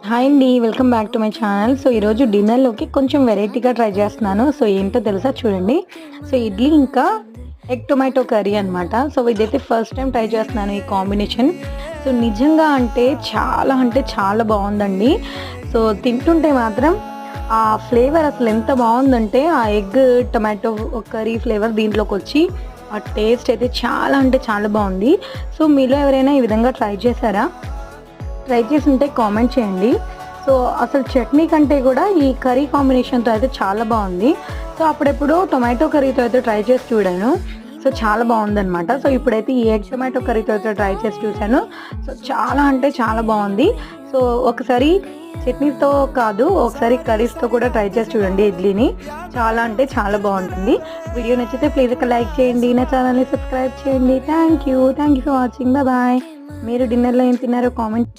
Hi అండి. Welcome back to my channel. So, ఈరోజు డిన్నర్‌లోకి కొంచెం వెరైటీగా ట్రై చేస్తున్నాను. సో, ఏంటో తెలుసా చూడండి. సో, ఇడ్లీ ఇంకా ఎగ్ టొమాటో కర్రీ అనమాట. సో, ఇదైతే ఫస్ట్ టైం ట్రై చేస్తున్నాను ఈ కాంబినేషన్. సో, నిజంగా అంటే చాలా బావుందండి. సో, తింటుంటే మాత్రం ఆ ఫ్లేవర్ అసలు ఎంత బావుందంటే ఆ ఎగ్ టొమాటో కర్రీ ఫ్లేవర్ దీంట్లోకొచ్చి ఆ టేస్ట్ అయితే చాలా అంటే చాలా బావుంది. సో, మీలో ఎవరైనా ఈ విధంగా ట్రై చేశారా? ట్రై చేసుంటే కామెంట్ చేయండి. సో, అసలు చట్నీ కంటే కూడా ఈ కర్రీ కాంబినేషన్‌తో అయితే చాలా బావుంది. సో, అప్పుడెప్పుడో టొమాటో కర్రీతో అయితే ట్రై చేసి చూడాను. సో, చాలా బావుందనమాట. సో, ఇప్పుడైతే ఈ ఎగ్ టొమాటో కర్రీతో అయితే ట్రై చేసి చూసాను. సో, చాలా అంటే చాలా బావుంది. సో, ఒకసారి చట్నీతో కాదు, ఒకసారి కర్రీస్‌తో కూడా ట్రై చేసి చూడండి ఇడ్లీని. చాలా అంటే చాలా బావుంటుంది. వీడియో నచ్చితే ప్లీజ్ ఒక లైక్ చేయండి. నా ఛానల్‌ని సబ్స్క్రైబ్ చేయండి. Thank you for watching. Bye. మీరు డిన్నర్‌లో ఏం తిన్నారో కామెంట్